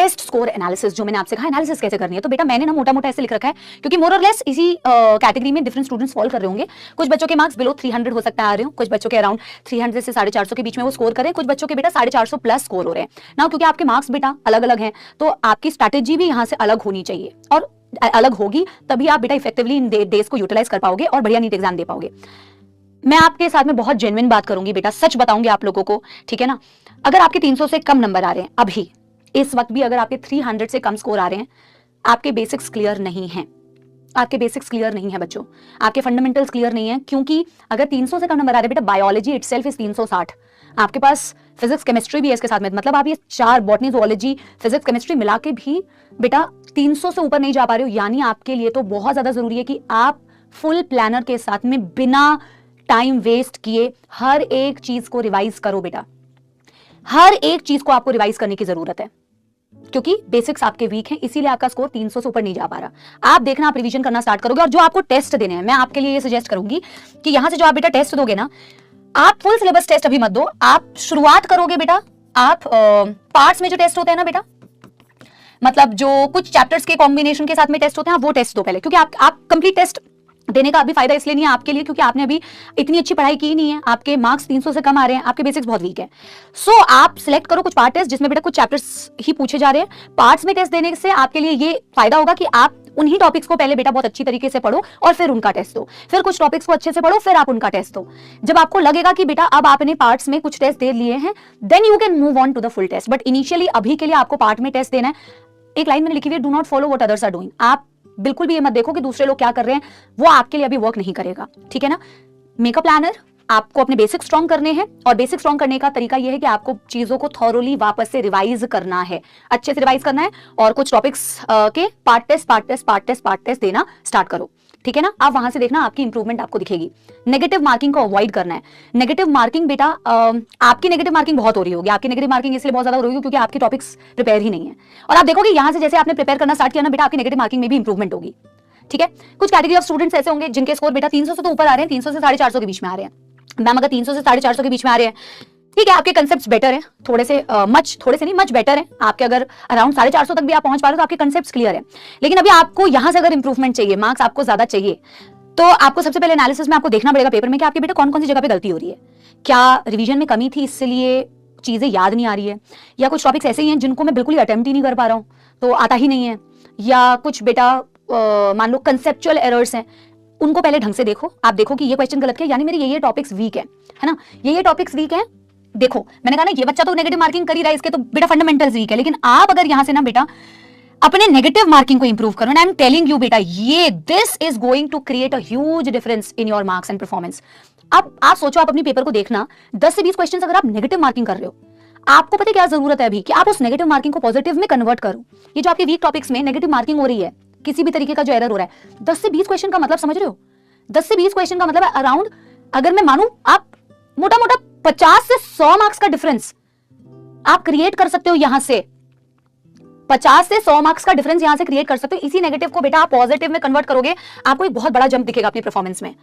Test score analysis, जो मैंने आपसे कहा एनालिसिस कैसे करनी है, तो बेटा मैंने ना मोटा मोटा ऐसे लिख रखा है, क्योंकि मोर और लेस इसी कैटेगरी में डिफरेंट स्टूडेंट्स फॉल कर रहे होंगे। कुछ बच्चों के मार्क्स बिलो 300 हो सकता है आ रहे हो, कुछ बच्चों के अराउंड 300 से 450 के बीच में वो स्कोर करें, कुछ बच्चों के बेटा 450 प्लस स्कोर हो रहे हैं ना। क्योंकि आपके मार्क्स बेटा अलग अलग हैं, तो आपकी स्ट्रैटेजी भी यहाँ से अलग होनी चाहिए, और अलग होगी तभी आप बेटा इफेक्टिवली इन डेज को यूटिलाइज कर पाओगे और बढ़िया नीट एग्जाम दे पाओगे। मैं आपके साथ में बहुत जेन्युइन बात करूंगी बेटा, सच बताऊंगी आप लोगों को, ठीक है ना। अगर आपके 300 से कम नंबर आ रहे हैं अभी इस वक्त भी, अगर आपके 300 से कम स्कोर आ रहे हैं, आपके बेसिक्स क्लियर नहीं है, आपके बेसिक्स क्लियर नहीं है बच्चों, आपके फंडामेंटल्स क्लियर नहीं है। क्योंकि अगर 300 से कम नंबर आ रहे हैं बेटा, बायोलॉजी इटसेल्फ इज 360, आपके पास फिजिक्स केमिस्ट्री भी है इसके साथ में, मतलब आप ये 4 बॉटनी जूलॉजी फिजिक्स केमिस्ट्री मिला के भी बेटा 300 से ऊपर नहीं जा पा रहे हो। यानी आपके लिए तो बहुत ज्यादा जरूरी है कि आप फुल प्लानर के साथ में बिना टाइम वेस्ट किए हर एक चीज को रिवाइज करो बेटा, हर एक चीज को आपको रिवाइज करने की जरूरत है, क्योंकि बेसिक्स आपके वीक हैं, इसीलिए आपका स्कोर 300 से ऊपर नहीं जा पा रहा। आप देखना, आप रिवीजन करना स्टार्ट करोगे, और जो आपको टेस्ट देने हैं, मैं आपके लिए ये सजेस्ट करूंगी कि यहां से जो आप बेटा टेस्ट दोगे ना, आप फुल सिलेबस टेस्ट अभी मत दो, आप शुरुआत करोगे बेटा, आप पार्ट्स में जो टेस्ट होते हैं ना बेटा, मतलब जो कुछ चैप्टर्स के कॉम्बिनेशन के साथ में टेस्ट होते हैं, वो टेस्ट दो पहले। क्योंकि आप कंप्लीट टेस्ट देने का अभी फायदा इसलिए नहीं है आपके लिए, क्योंकि आपने अभी इतनी अच्छी पढ़ाई की नहीं है, आपके मार्क्स 300 से कम आ रहे हैं, आपके बेसिक्स बहुत वीक है। सो आप सिलेक्ट करो कुछ पार्ट टेस्ट जिसमें बेटा कुछ चैप्टर्स ही पूछे जा रहे हैं। पार्ट्स में टेस्ट देने से आपके लिए ये फायदा होगा कि आप उन्हीं टॉपिक्स को पहले बेटा बहुत अच्छी तरीके से पढ़ो और फिर उनका टेस्ट दो, फिर कुछ टॉपिक्स को अच्छे से पढ़ो, फिर आप उनका टेस्ट दो। जब आपको लगेगा कि बेटा अब आपने पार्ट्स में कुछ टेस्ट दे लिए हैं, then you can move on to the full test. But initially अभी के लिए आपको पार्ट में टेस्ट देना है। एक लाइन मैंने लिखी हुई है, do not follow what others are doing. आप बिल्कुल भी ये मत देखो कि दूसरे लोग क्या कर रहे हैं, वो आपके लिए अभी वर्क नहीं करेगा, ठीक है ना। मेक अ प्लानर, आपको अपने बेसिक स्ट्रॉन्ग करने हैं, और बेसिक स्ट्रॉन्ग करने का तरीका यह है कि आपको चीजों को थॉरोली वापस से रिवाइज करना है, अच्छे से रिवाइज करना है, और कुछ टॉपिक्स के पार्ट टेस्ट देना स्टार्ट करो, ठीक है ना। आप वहां से देखना आपकी इंप्रूवमेंट आपको दिखेगी। नेगेटिव मार्किंग को अवॉइड करना है। नेगेटिव मार्किंग बेटा, आपकी नेगेटिव मार्किंग बहुत हो रही होगी, आपकी नेगेटिव मार्किंग इसलिए बहुत ज्यादा हो रही होगी क्योंकि आपके टॉपिक्स प्रिपेयर ही नहीं है। और आप देखोगे यहां से जैसे आपने प्रिपेयर करना स्टार्ट किया ना बेटा, आपकी नेगेटिव मार्किंग में भी इंप्रूवमेंट होगी, ठीक है। कुछ कैटेगरी ऑफ स्टूडेंट्स ऐसे होंगे जिनके स्कोर बेटा 300 से तो ऊपर आ रहे हैं, 300 से 450 के बीच में आ रहे हैं। मैम अगर 300 से 450 के बीच में आ रहे हैं, ठीक है, आपके कंसेप्ट्स बेटर हैं, थोड़े से नहीं मच बेटर हैं आपके। अगर अराउंड 450 तक भी आप पहुंच पा रहे हो तो आपके कंसेप्ट्स क्लियर है। लेकिन अभी आपको यहां से अगर इंप्रूवमेंट चाहिए, मार्क्स आपको ज्यादा चाहिए, तो आपको सबसे पहले एनालिसिस में आपको देखना पड़ेगा पेपर में कि आपके बेटा कौन कौन सी जगह पे गलती हो रही है। क्या रिवीजन में कमी थी इसलिए चीजें याद नहीं आ रही है, या कुछ टॉपिक्स ऐसे ही हैं जिनको मैं बिल्कुल ही अटेम्प्ट ही नहीं कर पा रहा हूँ तो आता ही नहीं है, या कुछ बेटा मान लो कंसेप्चुअल एरर्स हैं, उनको पहले ढंग से देखो। आप देखो कि ये क्वेश्चन गलत है, यानी मेरे ये टॉपिक्स वीक है ना, ये टॉपिक्स वीक है। देखो मैंने कहा ना, ये बच्चा तो नेगेटिव मार्किंग कर ही रहा है, इसके तो बेटा फंडामेंटल्स वीक है। लेकिन आप अगर यहां से ना बेटा अपने नेगेटिव मार्किंग को इंप्रूव करो, आई एम टेलिंग यू बेटा, ये this is going to create a huge difference in your marks and performance. अब आप सोचो, आप अपनी पेपर को देखना, 10 से 20 क्वेश्चंस अगर आप नेगेटिव मार्किंग कर रहे हो, आपको पता है क्या जरूरत है अभी कि आप उस नेगेटिव मार्किंग को पॉजिटिव में कन्वर्ट करो। ये जो आपके वीक टॉपिक्स में नेगेटिव मार्किंग हो रही है, किसी भी तरीके का जो एरर हो रहा है, 10 से 20 क्वेश्चन का मतलब समझ रहे हो? 10 से 20 क्वेश्चन का मतलब है अराउंड, अगर मैं मानूं, आप मोटा मोटा 50 से 100 मार्क्स का डिफरेंस आप क्रिएट कर सकते हो। यहां से 50 से 100 मार्क्स का डिफरेंस यहां से क्रिएट कर सकते हो। इसी नेगेटिव को बेटा आप पॉजिटिव में कन्वर्ट करोगे, आपको एक बहुत बड़ा जंप दिखेगा अपनी परफॉर्मेंस में।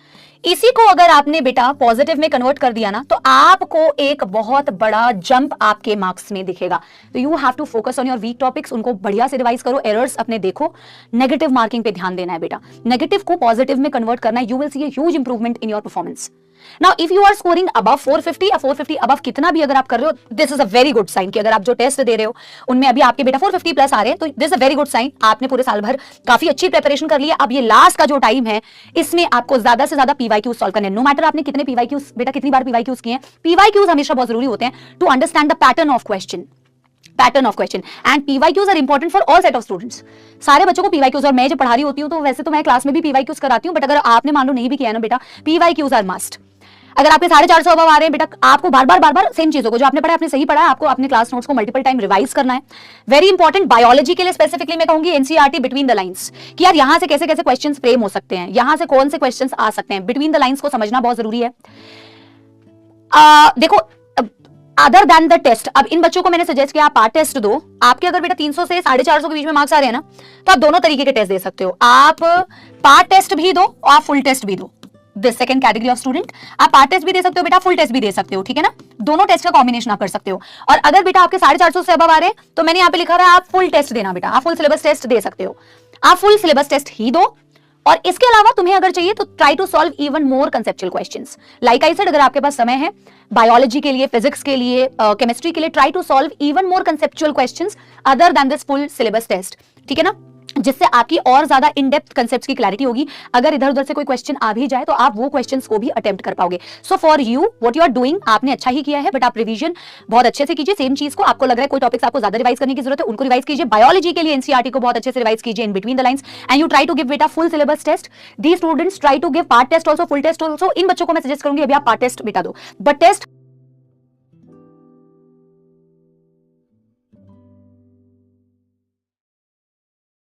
इसी को अगर आपने बेटा पॉजिटिव में कन्वर्ट कर दिया ना, तो आपको एक बहुत बड़ा जंप आपके मार्क्स में दिखेगा। तो you have to focus on your weak topics, उनको बढ़िया से रिवाइज करो, एरर्स अपने देखो, नेगेटिव मार्किंग पे ध्यान देना है बेटा, नेगेटिव को पॉजिटिव में कन्वर्ट करना है। You will see a huge improvement in your performance. Now, if you are scoring above 450 या 450 above कितना भी अगर आप कर रहे हो, this is a very good sign कि अगर आप जो टेस्ट दे रहे हो उनमें अभी आपके बेटा 450 प्लस आ रहे हैं, तो this is a very good sign, आपने पूरे साल भर काफी अच्छी प्रिपरेशन कर ली है। अब ये लास्ट का जो टाइम है, इसमें आपको ज्यादा से ज्यादा पीवाईक्यूज सॉल्व करने हैं। नो मैटर आपने कितने पीवाईक्यूज बेटा कितनी बार पीवाईक्यूज किए हैं, पीवाईक्यूज हमेशा बहुत जरूरी होते हैं to understand the pattern of question and PYQs are important for all set of students. सारे बच्चों को पीवाईक्यूज, और मैं जब पढ़ा रही होती हूँ तो वैसे तो मैं क्लास में भी पीवाईक्यूज कराती हूँ, बट अगर आपने मान लो नहीं भी किया ना बेटा, पीवाईक्यूज आर मस्ट। अगर आपके 450 अबव आ रहे हैं बेटा, आपको बार बार सेम चीजों को जो आपने पढ़ा आपने सही पढ़ा है, आपको अपने क्लास नोट्स को मल्टीपल टाइम रिवाइज करना है। वेरी इंपॉर्टेंट बायोलॉजी के लिए स्पेसिफिकली मैं कहूंगी एनसीईआरटी बिटवीन द लाइंस, कि यार यहां से कैसे कैसे क्वेश्चंस फ्रेम हो सकते हैं, यहां से कौन से क्वेश्चंस आ सकते हैं, बिटवीन द लाइंस को समझना बहुत जरूरी है। देखो अदर देन द टेस्ट, अब इन बच्चों को मैंने सजेस्ट किया आप पार्ट टेस्ट दो। आपके अगर बेटा 300 से 450 के बीच में मार्क्स आ रहे हैं ना, तो आप दोनों तरीके के टेस्ट दे सकते हो। आप पार्ट टेस्ट भी दो और आप फुल टेस्ट भी दो, this second category of student. आप पार्ट टेस्ट भी दे सकते हो बेटा, फुल टेस्ट भी दे सकते हो, ठीक है ना, दोनों टेस्ट का कॉम्बिनेशन आप कर सकते हो। और अगर बेटा आपके 450 से अबव आ रहे हैं तो मैंने यहाँ पे लिखा हुआ है आप फुल टेस्ट देना बेटा, आप फुल सिलेबस टेस्ट दे सकते हो, आप फुल सिलेबस टेस्ट ही दो। और इसके अलावा तुम्हें अगर चाहिए तो try to solve even more conceptual questions. Like I said, अगर आपके पास समय है बायोलॉजी के लिए, फिजिक्स के लिए, केमिस्ट्री के लिए, try to solve even more conceptual questions other than this full syllabus test, ठीक है ना, जिससे आपकी और ज्यादा इन डेप्थ कंसेप्ट्स की क्लैरिटी होगी। अगर इधर उधर से कोई क्वेश्चन आ भी जाए तो आप वो क्वेश्चंस को भी अटेम्प्ट कर पाओगे। So for you what you are doing, आपने अच्छा ही किया है, बट आप रिवीजन बहुत अच्छे से कीजिए सेम चीज को। आपको लग रहा है कोई टॉपिक्स आपको ज्यादा रिवाइज करने की जरूरत है, उनको रिवाइज कीजिए। बायोलॉजी के लिए एनसीईआरटी को बहुत अच्छे से रिवाइज कीजिए in between the lines, and you try to give बेटा full syllabus test. The students try to give part test also, full test also. इन बच्चों को मैं सजेस्ट करूंगी अभी आप पार्ट टेस्ट बेटा दो, बट टेस्ट